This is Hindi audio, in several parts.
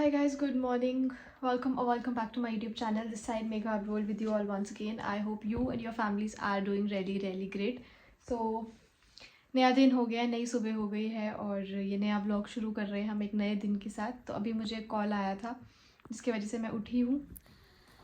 Hi guys, good morning. Welcome back to my YouTube channel. This side Megha Abrol with you all once again. I hope you and your families are doing really great. So नया दिन हो गया है, नई सुबह हो गई है और ये नया ब्लॉग शुरू कर रहे हैं हम एक नए दिन के साथ। तो अभी मुझे कॉल आया था जिसकी वजह से मैं उठी हूँ।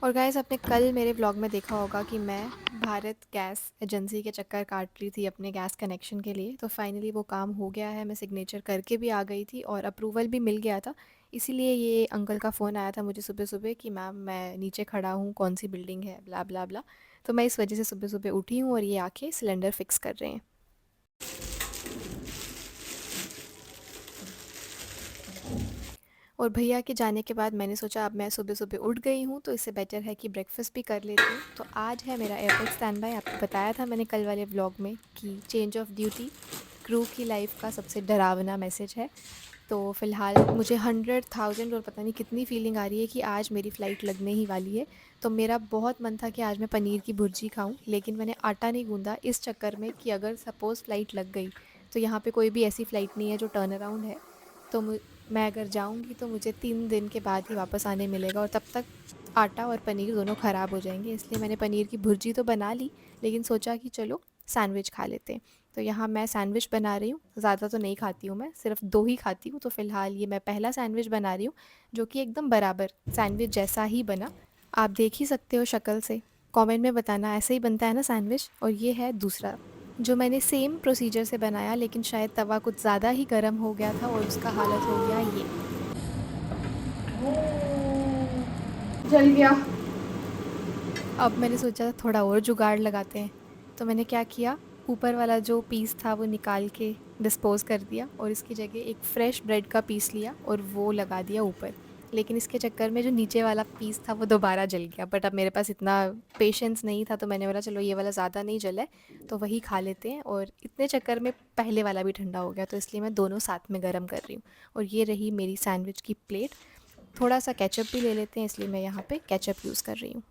और गाइस आपने कल मेरे व्लॉग में देखा होगा कि मैं भारत गैस एजेंसी के चक्कर काट रही थी अपने गैस कनेक्शन के लिए। तो फाइनली वो काम हो गया है, मैं सिग्नेचर करके भी आ गई थी और अप्रूवल भी मिल गया था। इसीलिए ये अंकल का फ़ोन आया था मुझे सुबह सुबह कि मैम मैं नीचे खड़ा हूँ, कौन सी बिल्डिंग है, ब्ला ब्ला ब्ला। तो मैं इस वजह से सुबह सुबह उठी हूँ और ये आके सिलेंडर फिक्स कर रहे हैं। और भैया के जाने के बाद मैंने सोचा अब मैं सुबह सुबह उठ गई हूँ तो इससे बेटर है कि ब्रेकफास्ट भी कर लेती हूँ। तो आज है मेरा एयरपोर्ट स्टैंड बाय। आपको बताया था मैंने कल वाले व्लॉग में कि चेंज ऑफ ड्यूटी क्रू की लाइफ का सबसे डरावना मैसेज है। तो फ़िलहाल मुझे 100,000 और पता नहीं कितनी फीलिंग आ रही है कि आज मेरी फ़्लाइट लगने ही वाली है। तो मेरा बहुत मन था कि आज मैं पनीर की भुर्जी खाऊं, लेकिन मैंने आटा नहीं गूंदा इस चक्कर में कि अगर सपोज़ फ़्लाइट लग गई तो यहाँ पे कोई भी ऐसी फ़्लाइट नहीं है जो टर्न अराउंड है। तो मैं अगर जाऊँगी तो मुझे 3 दिन के बाद ही वापस आने मिलेगा और तब तक आटा और पनीर दोनों ख़राब हो जाएंगे। इसलिए मैंने पनीर की भुर्जी तो बना ली, लेकिन सोचा कि चलो सैंडविच खा लेते हैं। तो यहाँ मैं सैंडविच बना रही हूँ। ज़्यादा तो नहीं खाती हूँ, मैं सिर्फ 2 ही खाती हूँ। तो फ़िलहाल ये मैं पहला सैंडविच बना रही हूँ जो कि एकदम बराबर सैंडविच जैसा ही बना। आप देख ही सकते हो शक्ल से, कमेंट में बताना ऐसे ही बनता है ना सैंडविच। और ये है दूसरा जो मैंने सेम प्रोसीजर से बनाया, लेकिन शायद तवा कुछ ज़्यादा ही गर्म हो गया था और उसका हालत हो गया ये। जल गया। अब मैंने सोचा थोड़ा और जुगाड़ लगाते हैं। तो मैंने क्या किया, ऊपर वाला जो पीस था वो निकाल के डिस्पोज़ कर दिया और इसकी जगह एक फ़्रेश ब्रेड का पीस लिया और वो लगा दिया ऊपर। लेकिन इसके चक्कर में जो नीचे वाला पीस था वो दोबारा जल गया। बट अब मेरे पास इतना पेशेंस नहीं था, तो मैंने बोला चलो ये वाला ज़्यादा नहीं जला है तो वही खा लेते हैं। और इतने चक्कर में पहले वाला भी ठंडा हो गया, तो इसलिए मैं दोनों साथ में गर्म कर रही हूँ। और ये रही मेरी सैंडविच की प्लेट। थोड़ा सा केचप भी ले लेते हैं, इसलिए मैं यहाँ पे केचप यूज़ कर रही हूँ।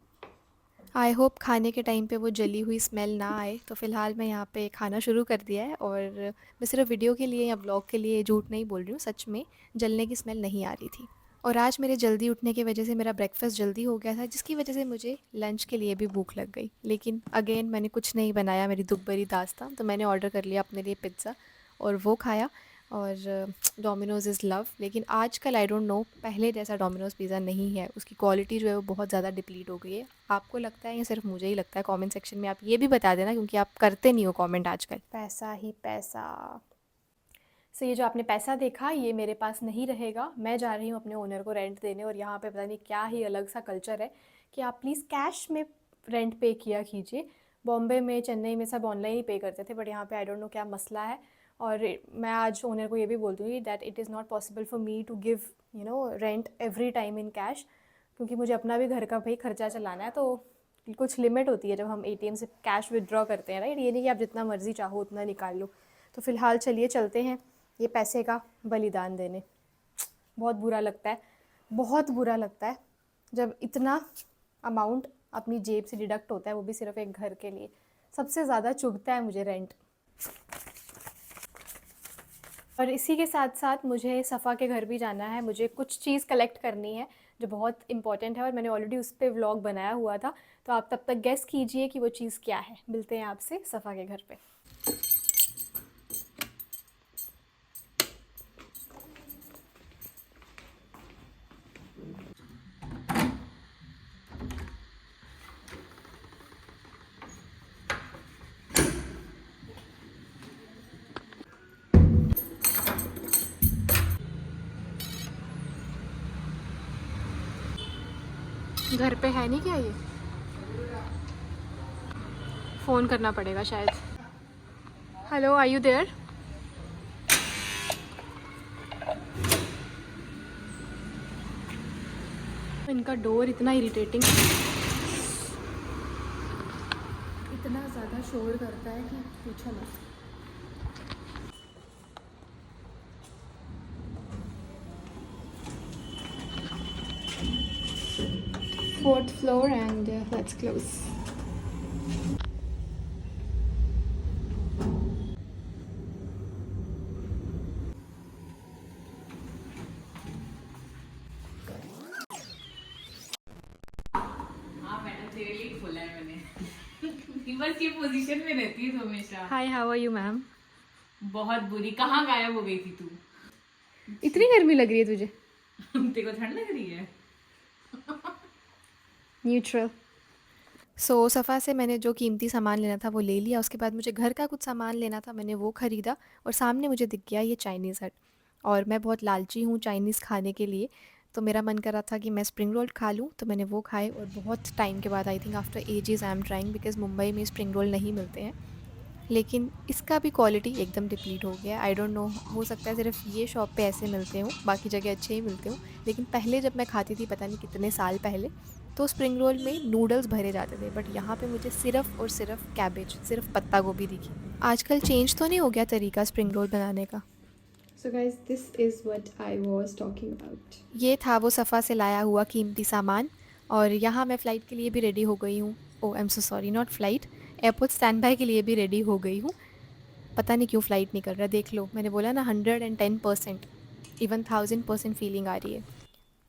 आई होप खाने के टाइम पे वो जली हुई स्मेल ना आए। तो फ़िलहाल मैं यहाँ पे खाना शुरू कर दिया है और मैं सिर्फ वीडियो के लिए या ब्लॉग के लिए झूठ नहीं बोल रही हूँ, सच में जलने की स्मेल नहीं आ रही थी। और आज मेरे जल्दी उठने की वजह से मेरा ब्रेकफास्ट जल्दी हो गया था, जिसकी वजह से मुझे लंच के लिए भी भूख लग गई। लेकिन अगेन मैंने कुछ नहीं बनाया, मेरी दुख भरी दास्तां। तो मैंने ऑर्डर कर लिया अपने लिए पिज़्ज़ा और वो खाया। और डोमिनोज़ इज़ लव, लेकिन आजकल आई डोंट नो पहले जैसा डोमिनोज़ पिज़्ज़ा नहीं है। उसकी क्वालिटी जो है वो बहुत ज़्यादा डिप्लीट हो गई है। आपको लगता है या सिर्फ मुझे ही लगता है? कमेंट सेक्शन में आप ये भी बता देना, क्योंकि आप करते नहीं हो कमेंट आजकल। पैसा ही पैसा। सो ये जो आपने पैसा देखा ये मेरे पास नहीं रहेगा। मैं जा रही हूँ अपने ओनर को रेंट देने, और यहाँ पे पता नहीं क्या ही अलग सा कल्चर है कि आप प्लीज़ कैश में रेंट पे किया कीजिए। बॉम्बे में, चेन्नई में सब ऑनलाइन ही पे करते थे, बट यहाँ पे आई डोंट नो क्या मसला है। और मैं आज ओनर को ये भी बोल दूँगी that it is not possible for me to give rent every time in cash, क्योंकि मुझे अपना भी घर का भाई खर्चा चलाना है। तो कुछ लिमिट होती है जब हम एटीएम से कैश विदड्रॉ करते हैं, राइट? ये नहीं कि आप जितना मर्ज़ी चाहो उतना निकाल लो। तो फ़िलहाल चलिए चलते हैं ये पैसे का बलिदान देने। बहुत बुरा लगता है, बहुत बुरा लगता है जब इतना अमाउंट अपनी जेब से डिडक्ट होता है, वो भी सिर्फ एक घर के लिए। सबसे ज़्यादा चुभता है मुझे रेंट। और इसी के साथ साथ मुझे सफ़ा के घर भी जाना है। मुझे कुछ चीज़ कलेक्ट करनी है जो बहुत इंपॉर्टेंट है, और मैंने ऑलरेडी उस पर व्लॉग बनाया हुआ था। तो आप तब तक गेस कीजिए कि वो चीज़ क्या है। मिलते हैं आपसे सफ़ा के घर पे। घर पे है नहीं क्या ये? फ़ोन करना पड़ेगा शायद। Hello, are you there? इनका डोर इतना इरिटेटिंग, इतना ज़्यादा शोर करता है कि पूछो मत। Fourth floor and let's close. बोला है मैंने। बस ये पोजीशन में रहती है तो हमेशा। हाय, हाउ आर यू मैम? बहुत बुरी, कहाँ गायब हो गई थी तू? इतनी गर्मी लग रही है तुझे? तेरे को ठंड लग रही है? न्यूट्रल। सो सफ़ा से मैंने जो कीमती सामान लेना था वो ले लिया। उसके बाद मुझे घर का कुछ सामान लेना था, मैंने वो ख़रीदा। और सामने मुझे दिख गया ये चाइनीज़ हट। और मैं बहुत लालची हूँ चाइनीज़ खाने के लिए, तो मेरा मन कर रहा था कि मैं स्प्रिंग रोल खा लूँ, तो मैंने वो खाए। और बहुत टाइम के बाद, I think after ages I am trying, because Mumbai में स्प्रिंग रोल नहीं मिलते हैं। लेकिन इसका भी क्वालिटी एकदम डिप्लीट हो गया है। आई डोंट नो, हो सकता है सिर्फ ये शॉप पे ऐसे मिलते हों, बाकी जगह अच्छे ही मिलते हों। लेकिन पहले जब मैं खाती थी, पता नहीं कितने साल पहले, तो स्प्रिंग रोल में नूडल्स भरे जाते थे, बट यहाँ पे मुझे सिर्फ और सिर्फ कैबेज, सिर्फ पत्ता गोभी दिखी। आजकल चेंज तो नहीं हो गया तरीका स्प्रिंग रोल बनाने का? So guys, this is what I was talking about. ये था वो सफ़ा से लाया हुआ कीमती सामान। और यहाँ मैं फ़्लाइट के लिए भी रेडी हो गई हूँ। Oh I am so sorry, not flight, airport stand by के लिए भी रेडी हो गई हूँ। पता नहीं क्यों फ़्लाइट नहीं कर रहा, देख लो, मैंने बोला ना 110%, इवन 1000% फीलिंग आ रही है।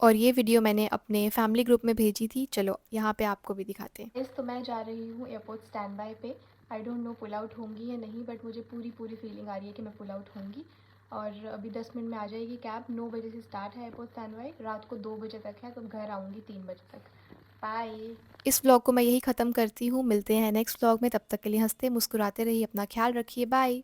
और ये वीडियो मैंने अपने फैमिली ग्रुप में भेजी थी, चलो यहाँ पे आपको भी दिखाते हैं। तो मैं जा रही हूँ एयरपोर्ट स्टैंड बाय पे। I don't know pull out होंगी या नहीं, बट मुझे पूरी पूरी फीलिंग आ रही है कि मैं पुल आउट होंगी। और अभी 10 मिनट में आ जाएगी कैब। 9 बजे से स्टार्ट है एयरपोर्ट स्टैंड बाय, रात को 2 बजे तक है, तो घर आऊँगी 3 बजे तक। बाय। इस व्लॉग को मैं यही ख़त्म करती हूँ, मिलते हैं नेक्स्ट व्लॉग में। तब तक के लिए हंसते मुस्कुराते रहिए, अपना ख्याल रखिए, बाय।